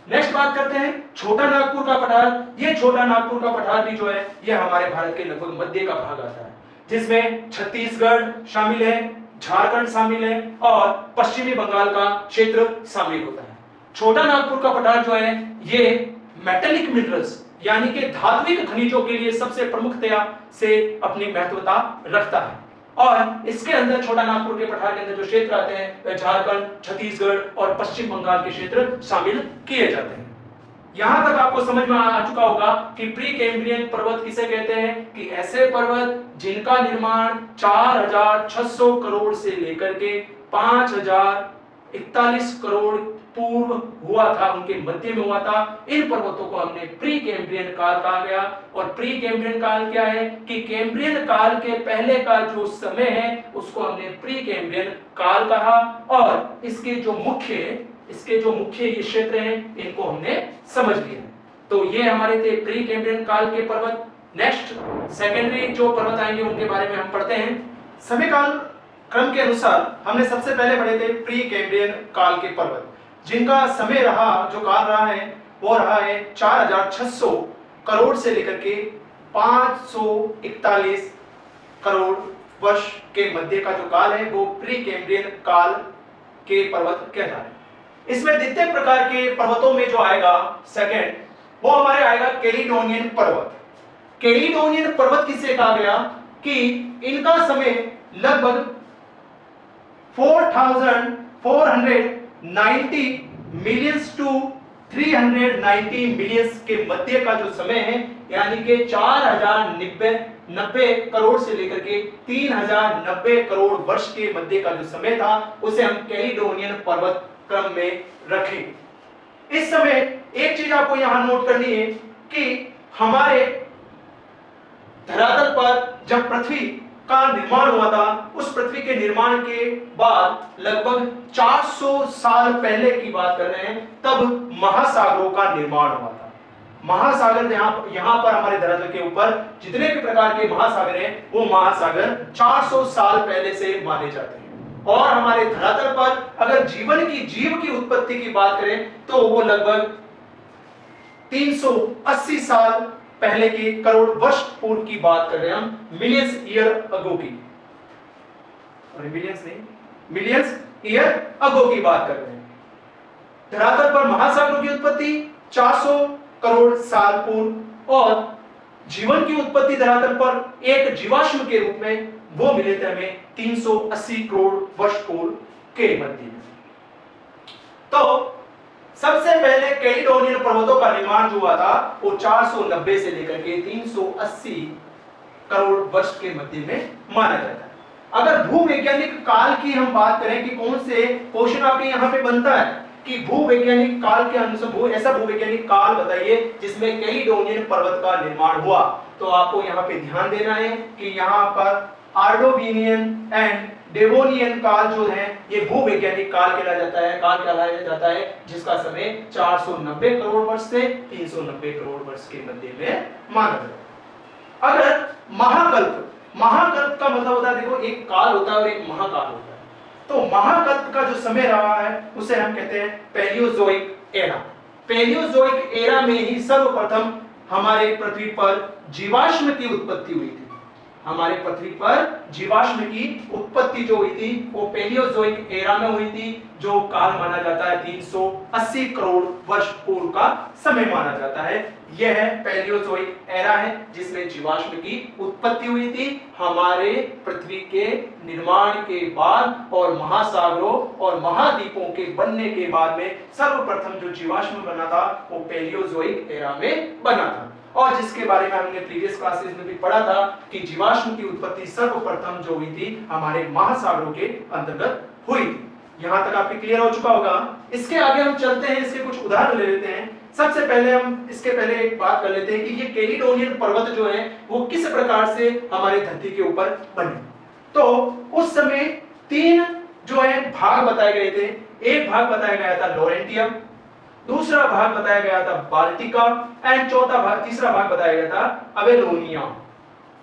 नेक्स्ट बात करते हैं छोटा नागपुर का पठार। ये छोटा नागपुर का पठार भी जो है ये हमारे भारत के लगभग मध्य का भाग आता है, जिसमें छत्तीसगढ़ शामिल है, झारखंड शामिल है और पश्चिमी बंगाल का क्षेत्र शामिल होता है। छोटा नागपुर का पठार जो है ये मेटेलिक मिनरल्स यानी कि धात्विक खनिजों के लिए सबसे प्रमुखतया से अपनी महत्वता रखता है। और इसके अंदर छोटा नागपुर के पठार के अंदर जो क्षेत्र आते हैं झारखंड, छत्तीसगढ़ और पश्चिम बंगाल के क्षेत्र शामिल किए जाते हैं। यहां तक आपको समझ में आ चुका होगा कि प्री कैम्ब्रियन पर्वत किसे कहते हैं, कि ऐसे पर्वत जिनका निर्माण 4600 करोड़ से लेकर के 5041 करोड़ पूर्व हुआ था, उनके मध्य में हुआ था। इन पर्वतों को हमने प्री कैम्ब्रियन काल कहा गया। और प्री कैम्ब्रियन काल क्या है कि कैम्ब्रियन काल के पहले का जो समय है उसको हमने प्री कैम्ब्रियन काल कहा। और इसके जो मुख्य ये क्षेत्र हैं इनको हमने समझ लिया। तो ये हमारे थे प्री कैम्ब्रियन काल के पर्वत। नेक्स्ट सेकेंडरी जो पर्वत आएंगे उनके बारे में हम पढ़ते हैं। समय काल क्रम के अनुसार हमने सबसे पहले पढ़े थे प्री कैम्ब्रियन काल के पर्वत, जिनका समय जो काल रहा है वो रहा है 4600 करोड़ से लेकर के 541 करोड़ वर्ष के मध्य का जो काल है वो प्री कैम्ब्रियन काल के पर्वत कहता है। इसमें द्वितीय प्रकार के पर्वतों में जो आएगा सेकंड, वो हमारे आएगा कैलिडोनियन पर्वत। कैलिडोनियन पर्वत किसे कहा गया कि इनका समय लगभग 4490 मिलियंस टू 390 मिलियंस के मध्य का जो समय है, यानी कि 4090 करोड़ से लेकर के 3090 करोड़ वर्ष के मध्य का जो समय था उसे हम कैलिडोनियन पर्वत क्रम में रखें। इस समय एक चीज आपको यहां नोट करनी है कि हमारे धरातल पर जब पृथ्वी का निर्माण हुआ था, उस पृथ्वी के निर्माण के बाद लगभग 400 साल पहले की बात कर रहे हैं, तब महासागरों का निर्माण हुआ था। महासागर यहां पर हमारे धरातल के ऊपर जितने भी प्रकार के महासागर हैं वो महासागर 400 साल पहले से माने जाते हैं। और हमारे धरातल पर अगर जीव की उत्पत्ति की बात करें तो वो लगभग 380 साल पहले की, करोड़ वर्ष पूर्व की बात कर रहे हैं हम, मिलियंस ईयर अगो की, मिलियंस ईयर अगो की बात कर रहे हैं। धरातल पर महासागरों की उत्पत्ति 400 करोड़ साल पूर्व और जीवन की उत्पत्ति धरातल पर एक जीवाश्म के रूप में वो मिले थे हमें 380 करोड़ वर्ष पूर्व के मध्य में। तो सबसे पहले कैलिडोनियन पर्वतों का निर्माण जो हुआ था वो 490 से लेकर के 380 करोड़ वर्ष के मध्य में माना जाता है। अगर भूवैज्ञानिक काल की हम बात करें कि कौन से क्वेश्चन आपके यहाँ पे बनता है कि भूवैज्ञानिक काल के अनुसार ऐसा भूवैज्ञानिक काल बताइए जिसमें कैलिडोनियन पर्वत का निर्माण हुआ, तो आपको यहाँ पे ध्यान देना है कि यहाँ पर आर्डोविनियन एंड डेवोनियन काल जो है ये भूवैज्ञानिक काल कहलाया जाता है जिसका समय 490 करोड़ वर्ष से 390 करोड़ वर्ष के मध्य में माना जाता है। अगर महाकल्प का मतलब होता है, देखो एक काल होता है और एक महाकाल होता है। तो महाकल्प का जो समय रहा है उसे हम कहते हैं पैलियोजोइक एरा। पैलियोजोइक एरा में ही सर्वप्रथम हमारे पृथ्वी पर जीवाश्म की उत्पत्ति हुई थी। हमारे पृथ्वी पर जीवाश्म की उत्पत्ति जो हुई थी वो पैलियोजोइक एरा में हुई थी, जो काल माना जाता है 380 करोड़ वर्ष पूर्व का समय माना जाता है। यह पैलियोजोइक एरा है जिसमें जीवाश्म की उत्पत्ति हुई थी हमारे पृथ्वी के निर्माण के बाद और महासागरों और महाद्वीपों के बनने के बाद में सर्वप्रथम जो जीवाश्म बना था वो पैलियोजोइक एरा में बना था। और जिसके बारे में हमने प्रीवियस क्लासेस में भी पढ़ा था कि जीवाश्म की उत्पत्ति सर्वप्रथम जो हुई थी हमारे महासागरों के अंतर्गत हुई थी। यहां तक आपके क्लियर हो चुका होगा। इसके आगे हम चलते हैं, इसके कुछ उदाहरण ले लेते हैं। सबसे पहले हम इसके पहले एक बात कर लेते हैं कि ये कैलिडोनियन पर्वत जो है वो किस प्रकार से हमारी धरती के ऊपर बने। तो उस समय 3 जो है भाग बताए गए थे। एक भाग बताया गया था लॉरेंटियम, दूसरा भाग बताया गया था बाल्टिका एंड तीसरा भाग बताया गया था अवेलोनिया।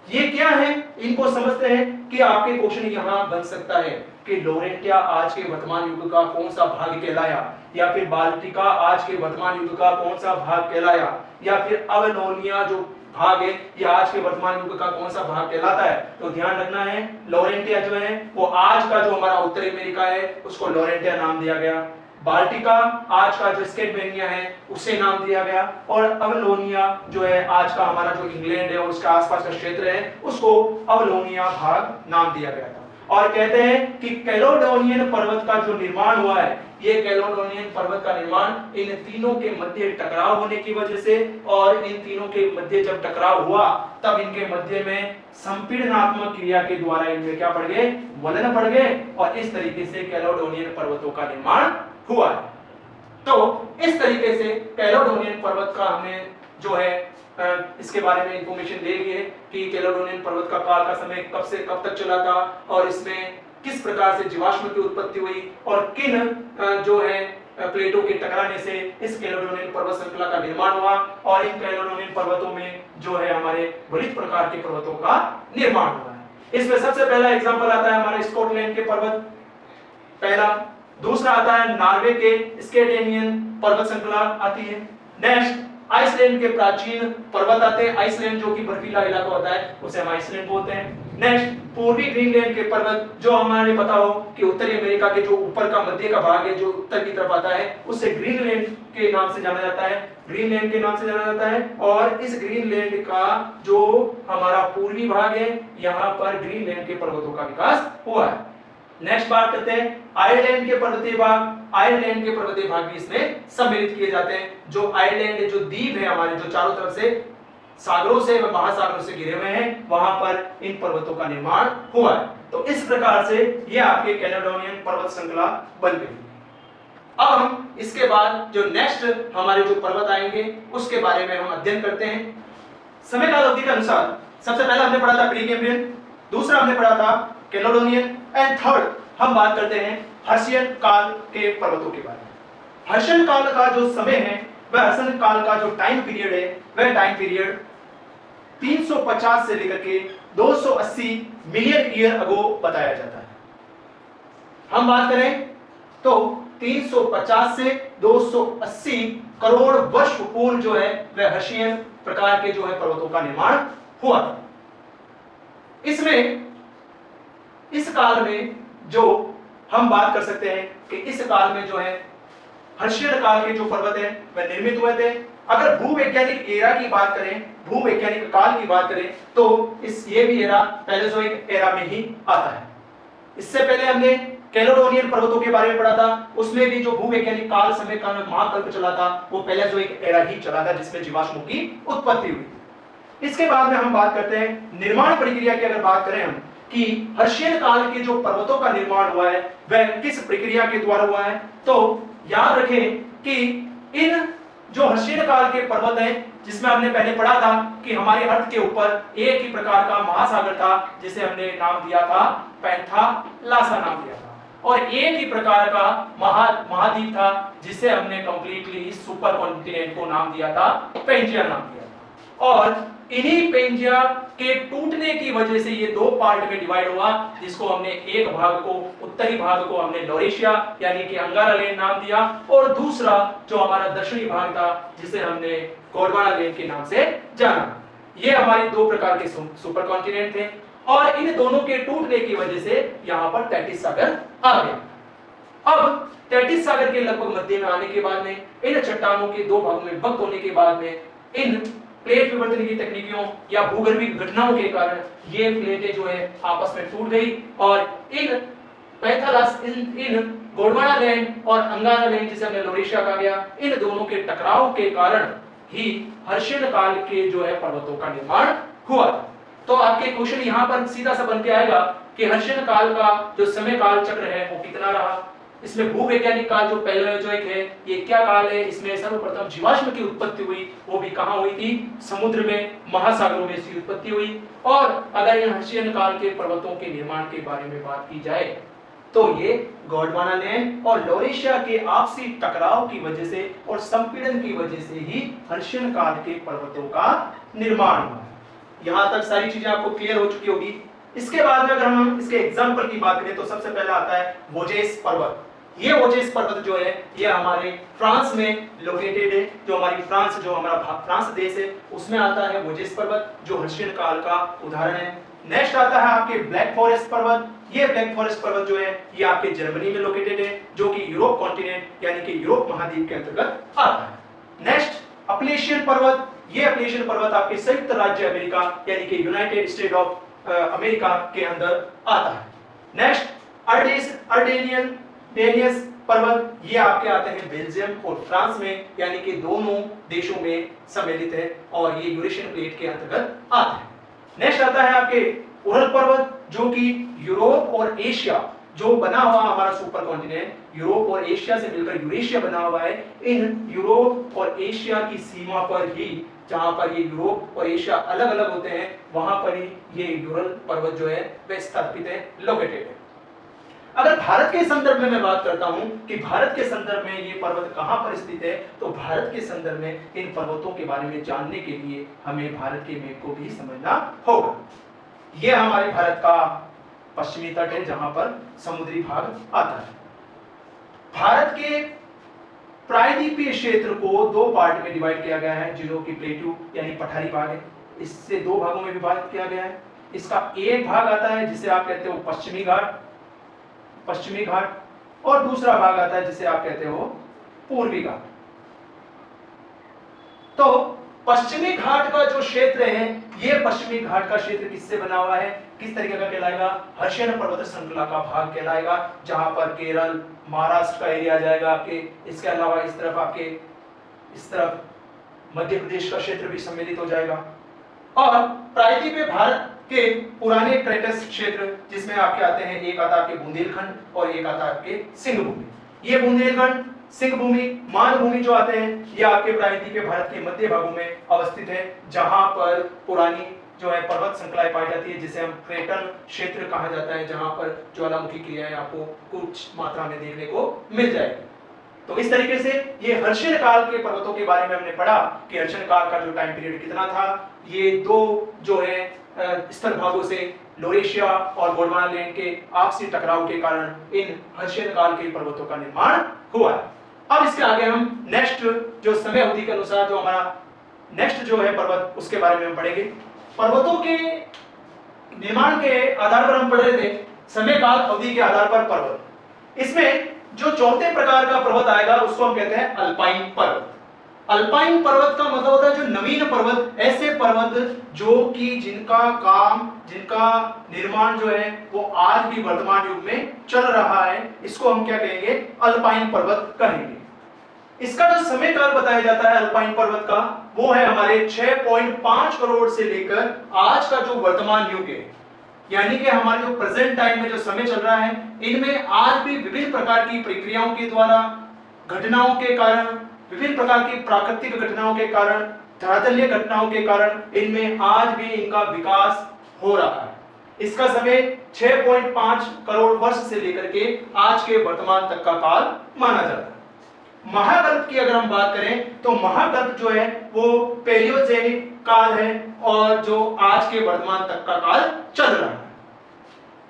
ये क्या है, इनको समझते हैं कि आपके क्वेश्चन यहां बन सकता है कि लोरेंटिया आज के वर्तमान युग का कौन सा भाग कहलाया, या फिर बाल्टिका आज के वर्तमान युग का कौन सा भाग कहलाया, या फिर अवलोनिया जो भाग है ये आज के वर्तमान युग का कौन सा भाग कहलाता है। तो ध्यान रखना है, लोरेंटिया जो है वो आज का जो हमारा उत्तरी अमेरिका है उसको लोरेंटिया नाम दिया गया, बाल्टिका आज का जो स्केटवेनिया है उसे नाम दिया गया, और अवलोनिया जो है आज का हमारा जो इंग्लैंड है और उसके आसपास का क्षेत्र है उसको अवलोनिया भाग नाम दिया गया था। और कहते हैं कि कैलोडोनियन पर्वत का जो निर्माण हुआ है, ये कैलोडोनियन पर्वत का निर्माण इन तीनों के मध्य टकराव होने की वजह से, और इन तीनों के मध्य जब टकराव हुआ तब इनके मध्य में संपीड़नात्मक क्रिया के द्वारा इनमें क्या बढ़ गए, वलन बढ़ गए, और इस तरीके से कैलोडोनियन पर्वतों का निर्माण हुआ है। तो इस तरीके से कैलोडोनियन पर्वत का हमने जो है इसके बारे में इंफॉर्मेशन दे दी है कि कैलोडोनियन पर्वत का काल का समय कब से कब तक चला था, और इसमें किस प्रकार से जीवाश्म की उत्पत्ति हुई, और किन जो है प्लेटों के टकराने से इस कैलोडोनियन पर्वत श्रृंखला का निर्माण हुआ, और इन कैलोडोनियन पर्वतों में जो है हमारे विविध प्रकार के पर्वतों का निर्माण हुआ है। इसमें सबसे पहला एग्जांपल आता है हमारे स्कॉटलैंड के पर्वत, पहला। दूसरा आता है नॉर्वे के स्केटेनियन पर्वत श्रृंखला आती है। नेक्स्ट आइसलैंड के प्राचीन पर्वत आते हैं, आइसलैंड जो कि बर्फीला इलाका होता है उसे हम आइसलैंड बोलते हैं। नेक्स्ट पूर्वी ग्रीनलैंड के पर्वत, जो हमारे पता हो कि उत्तरी अमेरिका के जो ऊपर का मध्य का भाग है जो उत्तर की तरफ आता है उसे ग्रीनलैंड के नाम से जाना जाता है, ग्रीनलैंड के नाम से जाना जाता है। और इस ग्रीनलैंड का जो हमारा पूर्वी भाग है यहाँ पर ग्रीनलैंड के पर्वतों का विकास हुआ है। नेक्स्ट बात करते हैं आयरलैंड के पर्वतीय भाग, आयरलैंड के पर्वतीय भाग भी इसमें सम्मिलित किए जाते हैं। जो आयरलैंड जो द्वीप है हमारे जो चारों तरफ से सागरों से व महासागरों से घिरे हुए हैं वहां पर इन पर्वतों का निर्माण हुआ है। तो इस प्रकार से ये आपके कैलेडोनियन पर्वत श्रृंखला बन गई। अब हम इसके बाद जो नेक्स्ट हमारे जो पर्वत आएंगे उसके बारे में हम अध्ययन करते हैं समय काल अवधि के अनुसार। सबसे पहला हमने पढ़ा था प्री कैम्ब्रियन, दूसरा हमने पढ़ा था कैलेडोनियन, एंड थर्ड हम बात करते हैं हर्शियन काल के पर्वतों के बारे में। हर्शियन काल का जो समय है वह हर्शियन काल का जो टाइम पीरियड है वह टाइम पीरियड 350 से लेकर के 280 मिलियन ईयर अगो बताया जाता है। हम बात करें तो 350 से 280 करोड़ वर्ष पूर्व जो है वह हर्शियन प्रकार के जो है पर्वतों का निर्माण हुआ था। इसमें इस काल में जो हम बात कर सकते हैं कि इस काल में जो है हर्शियन काल के जो पर्वत है वह निर्मित हुए थे। अगर भूवैज्ञानिक एरा की बात करें, भूवैज्ञानिक काल की बात करें तो इस ये भी एरा पैलेजोइक एरा में ही आता है। इससे पहले हमने कैलेडोनियन पर्वतों के बारे में पढ़ा था, उसमें भी जो भूवैज्ञानिक काल समय का महाकल्प चला था वो पैलेजोइक एरा ही चला था जिसमें जीवाश्मों की उत्पत्ति हुई। इसके बाद में हम बात करते हैं निर्माण प्रक्रिया की। अगर बात करें हम कि हर्शियन काल के जो पर्वतों का निर्माण हुआ है वह किस प्रक्रिया के द्वारा हुआ है, तो याद रखें कि इन जो हर्शियन काल के पर्वत हैं जिसमें हमने पहले पढ़ा था कि हमारे अर्थ के ऊपर एक ही प्रकार का महासागर था जिसे हमने नाम दिया था पैंथालासा नाम दिया था, और एक ही प्रकार का महाद्वीप था जिसे हमने कंप्लीटली इस सुपर कॉन्टिनेंट को नाम दिया था पेंजिया नाम दिया था। और इन्हीं पेंजिया के टूटने की वजह से ये दो पार्ट में डिवाइड हुआ, जिसको हमने एक भाग को उत्तरी भाग को हमने लॉरेशिया यानी कि अंगारा लैंड नाम दिया, और दूसरा जो हमारा दक्षिणी भाग था जिसे हमने गोंडवाना लैंड के नाम से जाना। ये हमारे दो प्रकार के सुपर कॉन्टिनेंट थे, और इन दोनों के टूटने की वजह से यहाँ पर तैतीस सागर आ गया। अब तैतीस सागर के लगभग मध्य में आने के बाद में इन चट्टानों के दो भागों में विभक्त होने के बाद में इन प्लेट विवर्तन की तकनीकों या भूगर्भीय घटनाओं के कारण ये प्लेटें जो है आपस में टूट गई, और इन पैंथालास इन गोंडवाना लैंड और अंगारा लैंड जिसे हमने लॉरेशिया कहा गया, इन दोनों के टकराव के कारण ही हर्शियन काल के जो है पर्वतों का निर्माण हुआ। तो आपके क्वेश्चन यहाँ पर सीधा सा बन के आएगा कि हर्शियन काल का जो समय काल चक्र है वो कितना रहा। इसमें भूवैज्ञानिक काल जो पैलेओजोइक है ये क्या काल है, इसमें सर्वप्रथम जीवाश्म की उत्पत्ति हुई, वो भी कहाँ हुई थी, समुद्र में महासागरों में इसकी उत्पत्ति हुई। और अगर इन हर्शियन काल के पर्वतों के निर्माण के बारे में बात की जाए तो ये गोंडवाना लैंड और लॉरेशिया के आपसी टकराव की वजह से और संपीड़न की वजह से ही हर्शियन काल के पर्वतों का निर्माण हुआ। यहां तक सारी चीजें आपको क्लियर हो चुकी होगी। इसके बाद में अगर हम इसके एग्जाम्पल की बात करें तो सबसे पहला आता है वोजेस पर्वत। ये वोजेस पर्वत जो है ये हमारे फ्रांस में लोकेटेड है, जो हमारी फ्रांस जो हमारा फ्रांस देश है उसमें आता है वोजेस पर्वत, जो हर्शियन काल का उदाहरण है। नेक्स्ट आता है आपके ब्लैक फॉरेस्ट पर्वत। ये ब्लैक फॉरेस्ट पर्वत जो है ये आपके जर्मनी में लोकेटेड है, जो कि यूरोप कॉन्टिनेंट यानी कि यूरोप महाद्वीप के अंतर्गत आता है। नेक्स्ट अपलेशियन पर्वत। ये अपलेशियन पर्वत आपके संयुक्त राज्य अमेरिका यानी कि यूनाइटेड स्टेट ऑफ अमेरिका के अंदर आता है। नेक्स्ट अर्डेनियस पर्वत, ये आपके आते हैं बेल्जियम और फ्रांस में, यानी कि दोनों देशों में सम्मिलित है और ये यूरेशियन प्लेट के अंतर्गत आते हैं। नेक्स्ट आता है आपके उरल पर्वत, जो कि यूरोप और एशिया जो बना हुआ हमारा सुपर कॉन्टिनेंट यूरोप और एशिया से मिलकर यूरेशिया बना हुआ है, इन यूरोप और एशिया की सीमा पर ही, जहां पर ये यूरोप और एशिया अलग अलग होते हैं, वहां पर ही ये यूरल पर्वत जो है वह स्थापित है, लोकेटेड है। अगर भारत के संदर्भ में मैं बात करता हूं कि भारत के संदर्भ में ये पर्वत कहां पर स्थित है, तो भारत के संदर्भ में इन पर्वतों के बारे में जानने के लिए हमें भारत के मैप को भी समझना होगा। यह हमारे भारत का पश्चिमी तट है जहां पर समुद्री भाग आता है। भारत के प्रायद्वीपीय क्षेत्र को दो पार्ट में डिवाइड किया गया है, जिन्हों की प्लेटू यानी पठारी भाग है, इससे दो भागों में विभाजित किया गया है। इसका एक भाग आता है जिसे आप कहते हो पश्चिमी घाट, और दूसरा भाग आता है जिसे आप कहते हो पूर्वी घाट। तो पश्चिमी घाट का जो क्षेत्र है, ये पश्चिमी घाट का क्षेत्र किससे बना हुआ है, किस तरीके का कहलाएगा, हर्षियन पर्वत श्रृंखला का भाग कहलाएगा, जहां पर केरल महाराष्ट्र का एरिया जाएगा आपके। इसके अलावा इस तरफ मध्य प्रदेश का क्षेत्र भी सम्मिलित हो जाएगा। और प्रायद्वीपीय भारत के पुराने क्रेटस क्षेत्र जिसमें आपके आते हैं, एक आता है आपके बुंदेलखंड और एक आता है आपके सिंहभूमि। ये बुंदेलखंड, सिंहभूमि, मानभूमि जो आते हैं ये आपके प्रायद्वीपीय भारत के मध्य भागों में अवस्थित है, जहां पर पुरानी जो है पर्वत श्रृंखलाएं पाई जाती है, जिसे हम क्रेटन क्षेत्र कहा जाता है, जहां पर ज्वालामुखी क्रियाएं आपको कुछ मात्रा में देखने को मिल जाएगी। तो इस तरीके से ये हर्षियन काल के पर्वतों के बारे में हमने पढ़ा कि हर्षियन काल का जो टाइम पीरियड कितना था। ये दो जो है स्थल भागों से लोरेशिया और गोंडवाना लैंड के आपसी टकराव के कारण इन हर्षियन काल के पर्वतों का निर्माण हुआ है। अब इसके आगे हम नेक्स्ट जो समय अवधि के अनुसार जो हमारा नेक्स्ट जो है पर्वत, उसके बारे में हम पढ़ेंगे। पर्वतों के निर्माण के आधार पर हम पढ़ रहे थे समय काल अवधि के आधार पर पर्वत। इसमें जो चौथे प्रकार का पर्वत आएगा उसको हम कहते हैं अल्पाइन पर्वत। अल्पाइन पर्वत का मतलब होता है जो नवीन पर्वत, ऐसे पर्वत जो कि जिनका निर्माण जो है वो आज भी वर्तमान युग में चल रहा है, इसको हम क्या कहेंगे, अल्पाइन पर्वत कहेंगे। इसका जो समय काल बताया जाता है अल्पाइन पर्वत का, वो है हमारे 6.5 करोड़ से लेकर आज का जो वर्तमान युग है, यानी कि हमारे जो प्रेजेंट टाइम में जो समय चल रहा है, इनमें आज भी विभिन्न प्रकार की प्रक्रियाओं के द्वारा, घटनाओं के कारण, विभिन्न प्रकार की प्राकृतिक घटनाओं के कारण, धरातलीय घटनाओं के कारण इनमें आज भी इनका विकास हो रहा है। इसका समय 6.5 करोड़ वर्ष से लेकर के आज के वर्तमान तक का काल माना जाता है। महाकल्प की अगर हम बात करें तो महाकल्प जो है वो पैलियोजेनिक काल है और जो आज के वर्तमान तक का काल चल रहा है।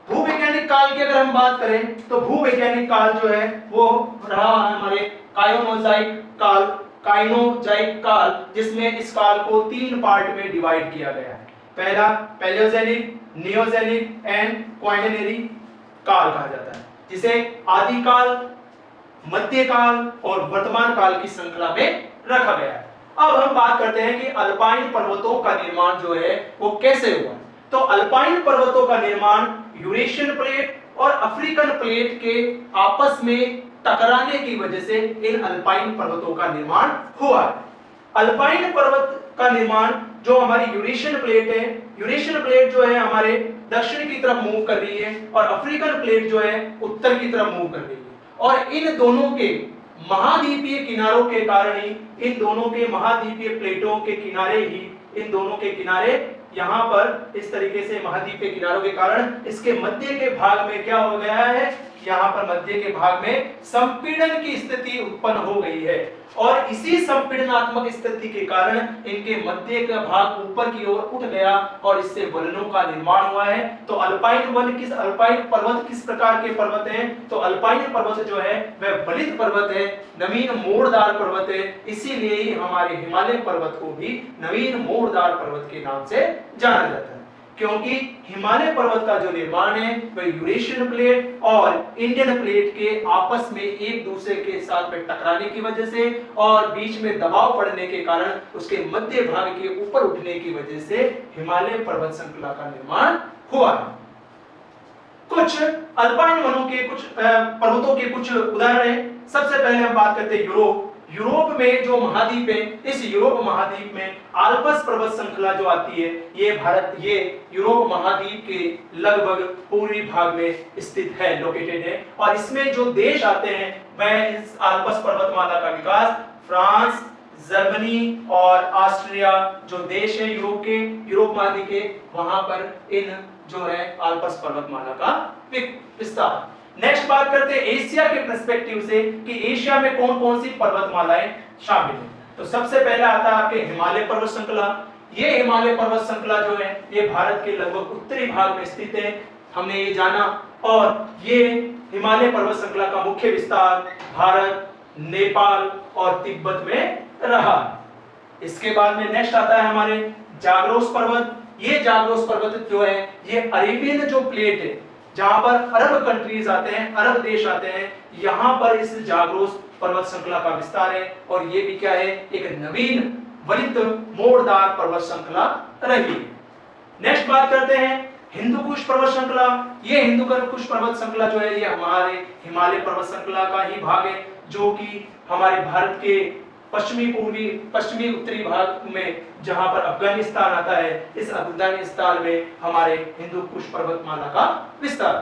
भूवैज्ञानिक काल की अगर हम बात करें तो भूवैज्ञानिक काल जो है वो रहा हमारे काइनोजाइक काल, जिसमें इस काल को 3 पार्ट में डिवाइड किया गया है। पहला पैलियोजेनिक, नियोजेनिक एंड क्वाइनेनरी काल कहा जाता है, जिसे आदि काल, मध्यकाल और वर्तमान काल की श्रृंखला में रखा गया है। अब हम बात करते हैं कि अल्पाइन पर्वतों का निर्माण जो है वो कैसे हुआ। तो अल्पाइन पर्वतों का निर्माण यूरेशियन प्लेट और अफ्रीकन प्लेट के आपस में टकराने की वजह से इन अल्पाइन पर्वतों का निर्माण हुआ। अल्पाइन पर्वत का निर्माण जो हमारी यूरेशियन प्लेट है, यूरेशियन प्लेट जो है हमारे दक्षिण की तरफ मूव कर रही है और अफ्रीकन प्लेट जो है उत्तर की तरफ मूव कर रही है, और इन दोनों के महाद्वीपीय किनारों के कारण ही, इन दोनों के महाद्वीपीय प्लेटों के किनारे ही, इन दोनों के किनारे यहाँ पर इस तरीके से महाद्वीपीय किनारों के कारण इसके मध्य के भाग में क्या हो गया है, यहाँ पर मध्य के भाग में संपीड़न की स्थिति उत्पन्न हो गई है और इसी संपीड़नात्मक स्थिति के कारण इनके मध्य का भाग ऊपर की ओर उठ गया और इससे वलनों का निर्माण हुआ है। तो अल्पाइन पर्वत किस प्रकार के पर्वत हैं? तो अल्पाइन पर्वत जो है वह वलित पर्वत है, नवीन मोड़दार पर्वत है, इसीलिए ही हमारे हिमालय पर्वत को भी नवीन मोड़दार पर्वत के नाम से जाना जाता है, क्योंकि हिमालय पर्वत का जो निर्माण है वह यूरेशियन प्लेट और इंडियन प्लेट के आपस में एक दूसरे के साथ में टकराने की वजह से और बीच में दबाव पड़ने के कारण उसके मध्य भाग के ऊपर उठने की वजह से हिमालय पर्वत श्रृंखला का निर्माण हुआ है। कुछ अल्पाइन वनों के कुछ पर्वतों के कुछ उदाहरण हैं। सबसे पहले हम बात करते हैं यूरोप में जो महाद्वीप है, इस यूरोप महाद्वीप में आल्प्स पर्वत श्रृंखला जो आती है ये यूरोप महाद्वीप के लगभग पूर्वी भाग में स्थित है, लोकेटेड है, और इसमें जो देश आते हैं वह इस आल्प्स पर्वतमाला का विकास फ्रांस, जर्मनी और ऑस्ट्रिया जो देश है यूरोप महाद्वीप के, वहां पर इन जो है आल्प्स पर्वतमाला का विस्तार। नेक्स्ट बात करते हैं एशिया के पर्सपेक्टिव से कि एशिया में कौन-कौन सी पर्वतमालाएं शामिल हैं। तो सबसे पहला आता है आपके हिमालय पर्वत श्रृंखला। ये हिमालय पर्वत श्रृंखला जो है ये भारत के लगभग उत्तरी भाग में स्थित है, हमने ये जाना, और ये हिमालय पर्वत श्रृंखला का मुख्य विस्तार भारत, नेपाल और तिब्बत में रहा। इसके बाद में नेक्स्ट आता है हमारे जाग्रोस पर्वत। ये जाग्रोस पर्वत जो है ये अरेबियन जो प्लेट है जहां पर अरब कंट्रीज आते हैं, अरब देश आते हैं, यहां पर इस जाग्रोस पर्वत श्रृंखला का विस्तार है और ये भी क्या है, एक नवीन वलित मोड़दार पर्वत श्रृंखला रही। नेक्स्ट बात करते हैं हिंदुकुश पर्वत श्रृंखला। ये हिंदुकुश पर्वत श्रृंखला जो है ये हमारे हिमालय पर्वत श्रृंखला का ही भाग है, जो कि हमारे भारत के पश्चिमी उत्तरी भाग में जहां पर अफगानिस्तान आता है, इस अफगानिस्तान में हमारे हिंदुकुश पर्वतमाला का विस्तार।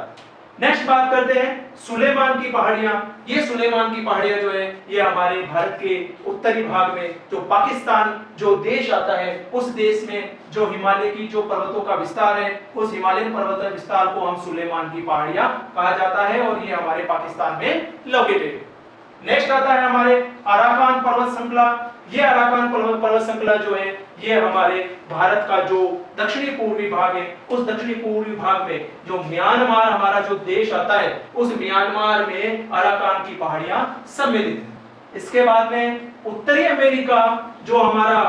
नेक्स्ट बात करते हैं सुलेमान की पहाड़ियां। ये सुलेमान की पहाड़ियां जो है ये हमारे भारत के उत्तरी भाग में जो पाकिस्तान जो देश आता है उस देश में जो हिमालय की जो पर्वतों का विस्तार है उस हिमालयन पर्वत विस्तार को हम सुलेमान की पहाड़ियां कहा जाता है और ये हमारे पाकिस्तान में लोकेटेड है। नेक्स्ट आता है हमारे अराकान पर्वत श्रृंखला। ये अराकान पर्वत श्रृंखला जो है ये हमारे भारत का जो दक्षिणी पूर्वी भाग है उस दक्षिणी पूर्वी भाग में जो म्यांमार हमारा जो देश आता है उस म्यांमार में अराकान की पहाड़ियां सम्मिलित हैं। इसके बाद में उत्तरी अमेरिका जो हमारा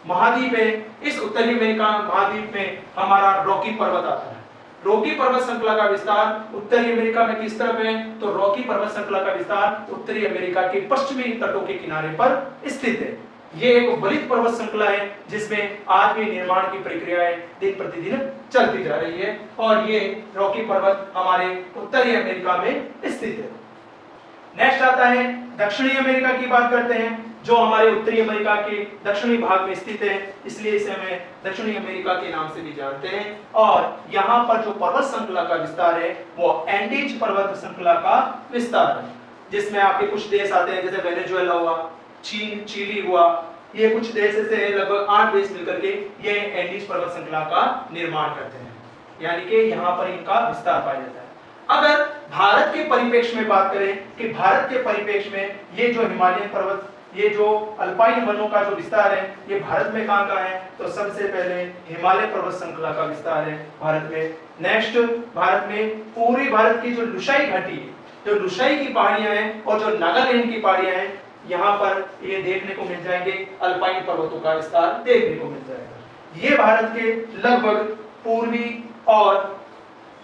महाद्वीप है, इस उत्तरी अमेरिका महाद्वीप में हमारा रॉकी पर्वत आता है। रॉकी पर्वत श्रृंखला का विस्तार उत्तरी अमेरिका में किस तरफ है, तो रॉकी पर्वत श्रृंखला का विस्तार उत्तरी अमेरिका के पश्चिमी तटों के किनारे पर स्थित है। ये एक वलित पर्वत श्रृंखला है जिसमें आज भी निर्माण की प्रक्रियाएं दिन प्रतिदिन चलती जा रही है और ये रॉकी पर्वत हमारे उत्तरी अमेरिका में स्थित है। नेक्स्ट आता है दक्षिणी अमेरिका की बात करते हैं जो हमारे उत्तरी अमेरिका के दक्षिणी भाग में स्थित है, इसलिए इसे हमें दक्षिणी अमेरिका के नाम से भी जानते हैं। और यहाँ पर जो पर्वत श्रृंखला का विस्तार है वो एंडीज पर्वत श्रृंखला का विस्तार है, जिसमें आपके कुछ देश आते हैं जैसे वेनेजुएला हुआ, चीन, चिली हुआ, ये कुछ देश से लगभग 8 देश मिलकर के ये एंडीज पर्वत श्रृंखला का निर्माण करते हैं, यानी कि यहाँ पर इनका विस्तार पाया जाता है। अगर भारत के परिप्रेक्ष्य में बात करें कि भारत के परिप्रेक्ष्य में ये जो हिमालयन पर्वत, ये जो अल्पाइन वनों का जो विस्तार है ये भारत में कहाँ है, तो सबसे पहले हिमालय पर्वत श्रृंखला का विस्तार है भारत में। नेक्स्ट भारत में पूरी भारत की जो लुसाई घाटी है, जो लुसाई की पहाड़ियां हैं और जो नागालैंड की पहाड़ियां हैं, यहाँ पर ये देखने को मिल जाएंगे, अल्पाइन पर्वतों का विस्तार देखने को मिल जाएगा। ये भारत के लगभग पूर्वी और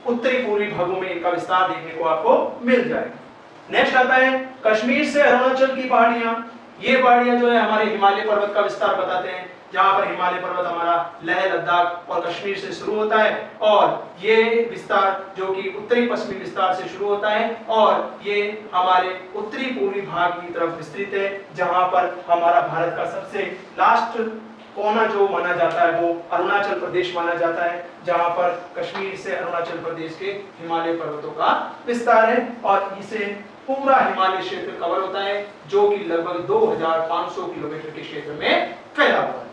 उत्तरी पूर्वी भागों में इनका विस्तार देखने को आपको मिल जाएगा। नेक्स्ट आता है कश्मीर से अरुणाचल की पहाड़ियां। ये पहाड़ियां जो है हमारे हिमालय पर्वत का विस्तार बताते हैं, जहां पर हिमालय पर्वत हमारा लेह लद्दाख और कश्मीर से शुरू होता है और ये विस्तार जो कि उत्तरी पश्चिमी विस्तार से शुरू होता है और ये हमारे उत्तरी पूर्वी भाग की तरफ विस्तृत है, जहां पर हमारा भारत का सबसे लास्ट कोना जो माना जाता है वो अरुणाचल प्रदेश माना जाता है, जहां पर कश्मीर से अरुणाचल प्रदेश के हिमालय पर्वतों का विस्तार है और इसे पूरा हिमालय क्षेत्र कवर होता है जो कि लगभग 2500 किलोमीटर के क्षेत्र में फैला हुआ है।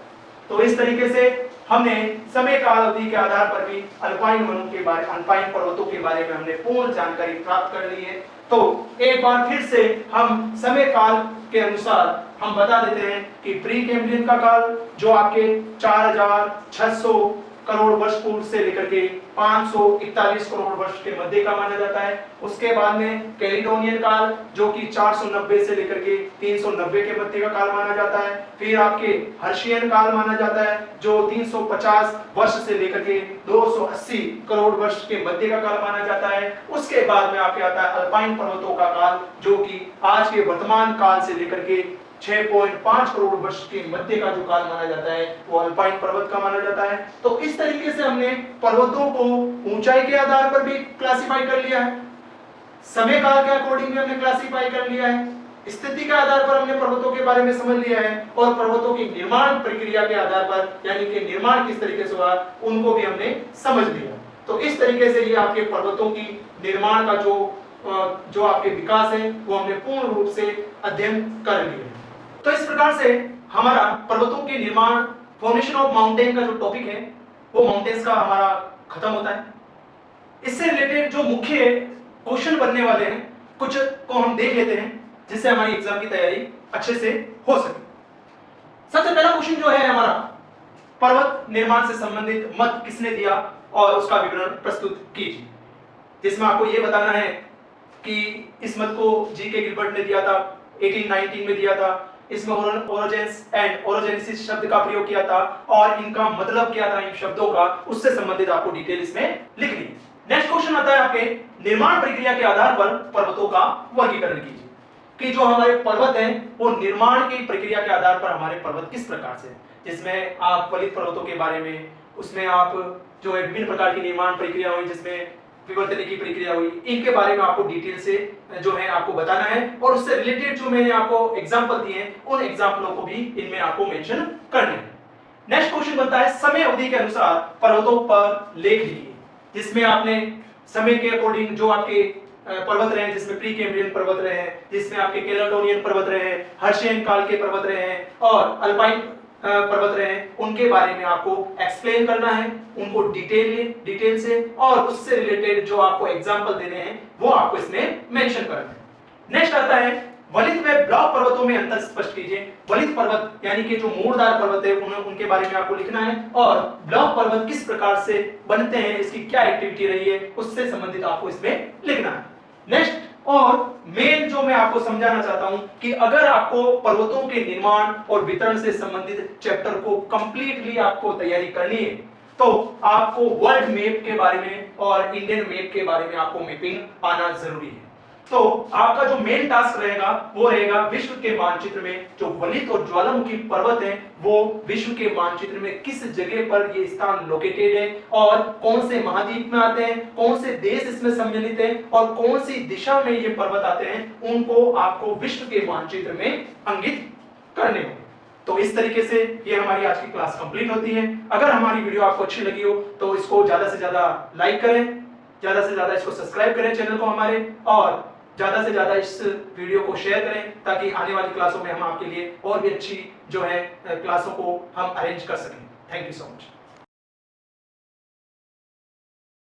तो इस तरीके से हमने समय काल अवधि के आधार पर भी अल्पाइन पर्वतों के बारे में हमने पूर्ण जानकारी प्राप्त कर ली है। तो एक बार फिर से हम समय काल के अनुसार हम बता देते हैं कि प्री कैम्ब्रियन का काल जो आपके 4600 करोड़ वर्ष पूर्व से लेकर के 541 करोड़ वर्ष के मध्य का माना जाता है। उसके बाद में कैलिडोनियन काल जो कि 490 से लेकर के 390 के मध्य का काल माना जाता है। फिर आपके हर्शियन काल माना जाता है जो 350 वर्ष से लेकर के 280 करोड़ वर्ष के मध्य का काल माना जाता है। उसके बाद में आपके आता है अल्पाइन पर्वतों का काल जो कि आज के वर्तमान काल से लेकर के 6.5 करोड़ वर्ष के मध्य का जो काल माना जाता है वो अल्पाइन पर्वत का माना जाता है। तो इस तरीके से हमने पर्वतों को ऊंचाई के आधार पर भी क्लासिफाई कर लिया है, समय काल के अकॉर्डिंग भी हमने क्लासिफाई कर लिया है, स्थिति के आधार पर हमने पर्वतों के बारे में समझ लिया है और पर्वतों की निर्माण प्रक्रिया के आधार पर यानी कि निर्माण किस तरीके से हुआ उनको भी हमने समझ लिया। तो इस तरीके से ये आपके पर्वतों की निर्माण का जो आपके विकास है वो हमने पूर्ण रूप से अध्ययन कर लिया। तो इस प्रकार से हमारा पर्वतों के निर्माण फॉर्मेशन ऑफ माउंटेन का जो टॉपिक है वो माउंटेन्स का हमारा खत्म होता है। इससे रिलेटेड जो मुख्य क्वेश्चन बनने वाले हैं कुछ को हम देख लेते हैं जिससे हमारी एग्जाम की तैयारी अच्छे से हो सके। सबसे पहला क्वेश्चन जो है हमारा पर्वत निर्माण से संबंधित मत किसने दिया और उसका विवरण प्रस्तुत कीजिए, जिसमें आपको यह बताना है कि इस मत को जी.के. गिलबर्ट ने दिया था, 1819 में दिया था। इसमें ओरोजेंस एंड ओरोजेनेसिस शब्द का प्रयोग किया था और इनका मतलब क्या था इन शब्दों का उससे संबंधित आपको डिटेल इसमें लिखनी है। नेक्स्ट क्वेश्चन आता है आपके निर्माण प्रक्रिया के आधार पर पर्वतों का वर्गीकरण कीजिए कि जो हमारे पर्वत हैं वो निर्माण की प्रक्रिया के आधार पर हमारे पर्वत किस प्रकार से, जिसमें आप वलित पर्वतों के बारे में उसमें आप जो है विभिन्न प्रकार की निर्माण प्रक्रिया हुई जिसमें विवर्तन की प्रक्रिया हुई, इनके बारे में आपको डिटेल से जो है आपको बताना है और उससे रिलेटेड जो मैंने आपको एग्जांपल दिए हैं उन एग्जांपलों को भी इनमें आपको मेंशन करना है। नेक्स्ट क्वेश्चन बनता है समय अवधि के अनुसार पर्वतों पर लेख लिखिए, जिसमें आपने समय के अकॉर्डिंग जो आपके पर्वत रहे हैं जिसमें प्री कैम्ब्रियन पर्वत रहे हैं, जिसमें आपके कैलेडोनियन पर्वत रहे हैं, हर्शियन काल के पर्वत रहे हैं और अल्पाइन पर्वत रहे हैं, उनके बारे में आपको एक्सप्लेन करना है, उनको डिटेल से और उससे रिलेटेड जो आपको एग्जांपल देने हैं वो आपको इसमें मेंशन करना है। नेक्स्ट आता है वलित व ब्लॉक पर्वतों में अंतर स्पष्ट कीजिए। वलित पर्वत यानी कि जो मूलदार पर्वत है उनके बारे में आपको लिखना है और ब्लॉक पर्वत किस प्रकार से बनते हैं, इसकी क्या एक्टिविटी रही है उससे संबंधित आपको इसमें लिखना है। नेक्स्ट और मेन जो मैं आपको समझाना चाहता हूं कि अगर आपको पर्वतों के निर्माण और वितरण से संबंधित चैप्टर को कंप्लीटली आपको तैयारी करनी है तो आपको वर्ल्ड मैप के बारे में और इंडियन मैप के बारे में आपको मैपिंग आना जरूरी है। तो आपका जो मेन टास्क रहेगा वो रहेगा विश्व के मानचित्र में जो वलित और ज्वालामुखी पर्वत है वो विश्व के मानचित्र में किस जगह पर ये स्थान लोकेटेड है और कौन से महाद्वीप में आते हैं, कौन से देश इसमें सम्मिलित हैं और कौन सी दिशा में ये पर्वत आते हैं, उनको आपको विश्व के मानचित्र में अंकित करने होंगे। तो इस तरीके से ये हमारी आज की क्लास कंप्लीट होती है। अगर हमारी वीडियो आपको अच्छी लगी हो तो इसको ज्यादा से ज्यादा लाइक करें, ज्यादा से ज्यादा इसको सब्सक्राइब करें चैनल को हमारे और ज्यादा से ज्यादा इस वीडियो को शेयर करें ताकि आने वाली क्लासों में हम आपके लिए और भी अच्छी जो है क्लासों को हम अरेंज कर सकें। Thank you so much.